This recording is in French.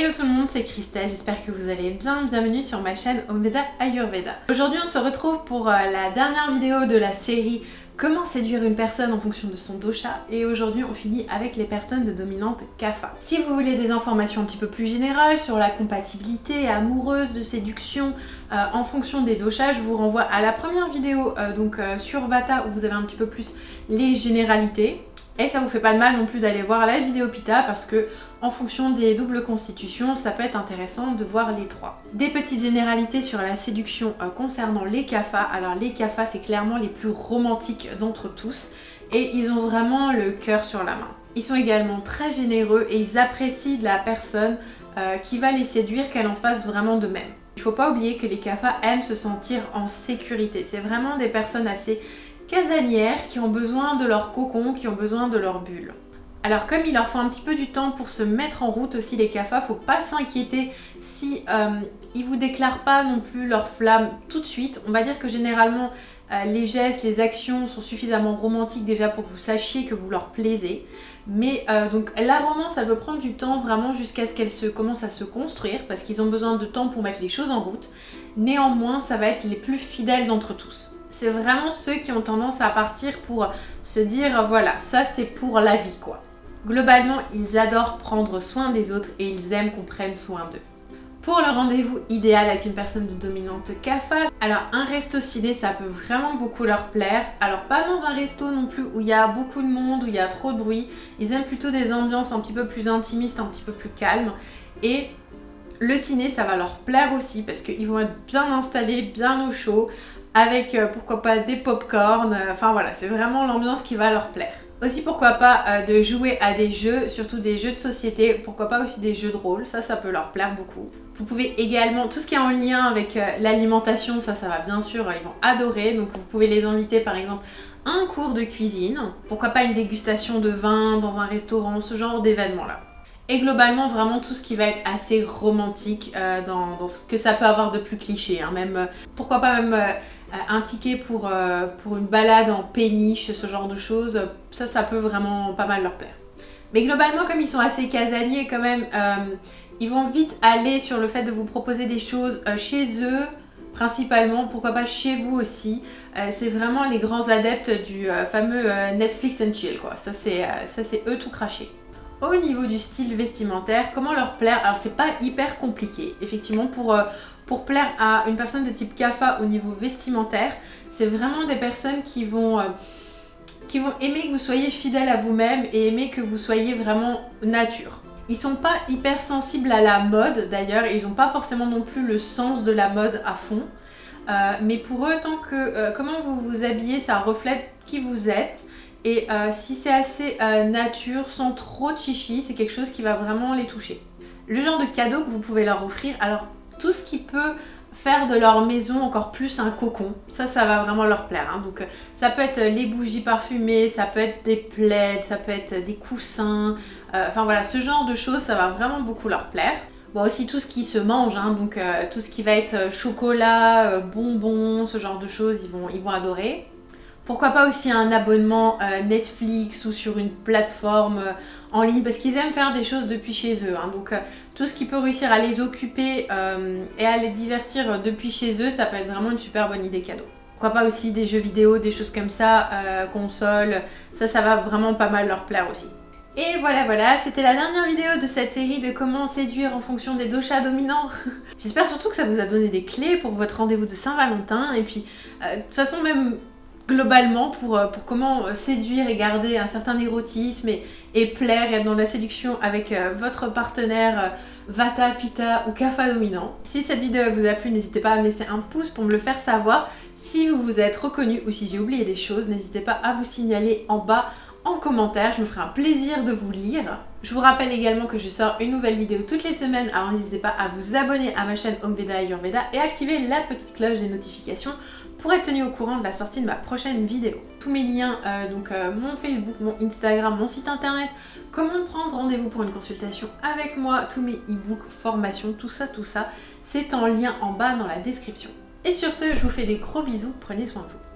Hello tout le monde, c'est Christelle, j'espère que vous allez bien, bienvenue sur ma chaîne Omveda Ayurveda. Aujourd'hui on se retrouve pour la dernière vidéo de la série Comment séduire une personne en fonction de son dosha, et aujourd'hui on finit avec les personnes de dominante Kapha. Si vous voulez des informations un petit peu plus générales sur la compatibilité amoureuse de séduction en fonction des doshas, je vous renvoie à la première vidéo sur Vata où vous avez un petit peu plus les généralités. Et ça vous fait pas de mal non plus d'aller voir la vidéo Pitta parce que en fonction des doubles constitutions, ça peut être intéressant de voir les trois. Des petites généralités sur la séduction concernant les Kapha. Alors les Kapha, c'est clairement les plus romantiques d'entre tous et ils ont vraiment le cœur sur la main. Ils sont également très généreux et ils apprécient de la personne qui va les séduire, qu'elle en fasse vraiment de même. Il ne faut pas oublier que les Kapha aiment se sentir en sécurité. C'est vraiment des personnes assez casanières qui ont besoin de leur cocon, qui ont besoin de leur bulle. Alors comme il leur faut un petit peu du temps pour se mettre en route aussi les Kapha, faut pas s'inquiéter si ils vous déclarent pas non plus leur flamme tout de suite. On va dire que généralement les gestes, les actions sont suffisamment romantiques déjà pour que vous sachiez que vous leur plaisez. Mais donc la romance, elle peut prendre du temps vraiment jusqu'à ce qu'elle commence à se construire parce qu'ils ont besoin de temps pour mettre les choses en route. Néanmoins, ça va être les plus fidèles d'entre tous. C'est vraiment ceux qui ont tendance à partir pour se dire voilà, ça c'est pour la vie quoi. Globalement, ils adorent prendre soin des autres et ils aiment qu'on prenne soin d'eux. Pour le rendez-vous idéal avec une personne de dominante Kapha, alors un resto ciné, ça peut vraiment beaucoup leur plaire. Alors pas dans un resto non plus où il y a beaucoup de monde, où il y a trop de bruit. Ils aiment plutôt des ambiances un petit peu plus intimistes, un petit peu plus calmes. Et le ciné, ça va leur plaire aussi parce qu'ils vont être bien installés, bien au chaud, avec pourquoi pas des pop-corn. Enfin voilà, c'est vraiment l'ambiance qui va leur plaire. Aussi pourquoi pas de jouer à des jeux, surtout des jeux de société, pourquoi pas aussi des jeux de rôle, ça peut leur plaire beaucoup. Vous pouvez également, tout ce qui est en lien avec l'alimentation, ça va bien sûr, ils vont adorer, donc vous pouvez les inviter par exemple à un cours de cuisine, pourquoi pas une dégustation de vin dans un restaurant, ce genre d'événement là. Et globalement vraiment tout ce qui va être assez romantique dans ce que ça peut avoir de plus cliché, hein. Même, pourquoi pas même un ticket pour une balade en péniche, ce genre de choses, ça peut vraiment pas mal leur plaire. Mais globalement comme ils sont assez casaniers quand même, ils vont vite aller sur le fait de vous proposer des choses chez eux, principalement, pourquoi pas chez vous aussi. C'est vraiment les grands adeptes du fameux Netflix and chill quoi, ça c'est eux tout craché. Au niveau du style vestimentaire, comment leur plaire? Alors c'est pas hyper compliqué, effectivement pour plaire à une personne de type Kapha au niveau vestimentaire, c'est vraiment des personnes qui vont aimer que vous soyez fidèle à vous-même et aimer que vous soyez vraiment nature. Ils sont pas hyper sensibles à la mode d'ailleurs et ils n'ont pas forcément non plus le sens de la mode à fond. Mais pour eux, tant que comment vous vous habillez, ça reflète qui vous êtes. Et si c'est assez nature, sans trop de chichi, c'est quelque chose qui va vraiment les toucher. Le genre de cadeau que vous pouvez leur offrir, alors tout ce qui peut faire de leur maison encore plus un cocon, ça va vraiment leur plaire, hein. Donc ça peut être les bougies parfumées, ça peut être des plaids, ça peut être des coussins, enfin voilà, ce genre de choses, ça va vraiment beaucoup leur plaire. Bon, aussi tout ce qui se mange, hein, donc tout ce qui va être chocolat, bonbons, ce genre de choses, ils vont adorer. Pourquoi pas aussi un abonnement Netflix ou sur une plateforme en ligne parce qu'ils aiment faire des choses depuis chez eux, hein. Donc tout ce qui peut réussir à les occuper et à les divertir depuis chez eux, ça peut être vraiment une super bonne idée cadeau. Pourquoi pas aussi des jeux vidéo, des choses comme ça, consoles, ça va vraiment pas mal leur plaire aussi. Et voilà, c'était la dernière vidéo de cette série de comment séduire en fonction des doshas dominants. J'espère surtout que ça vous a donné des clés pour votre rendez-vous de Saint-Valentin et puis de toute façon même globalement pour comment séduire et garder un certain érotisme et plaire et être dans la séduction avec votre partenaire Vata, Pitta ou Kapha dominant. Si cette vidéo vous a plu, n'hésitez pas à me laisser un pouce pour me le faire savoir. Si vous vous êtes reconnu ou si j'ai oublié des choses, n'hésitez pas à vous signaler en bas en commentaire, je me ferai un plaisir de vous lire. Je vous rappelle également que je sors une nouvelle vidéo toutes les semaines, alors n'hésitez pas à vous abonner à ma chaîne Omveda Ayurveda et activer la petite cloche des notifications pour être tenu au courant de la sortie de ma prochaine vidéo. Tous mes liens, mon Facebook, mon Instagram, mon site internet, comment prendre rendez-vous pour une consultation avec moi, tous mes e-books, formations, tout ça, c'est en lien en bas dans la description. Et sur ce, je vous fais des gros bisous, prenez soin de vous.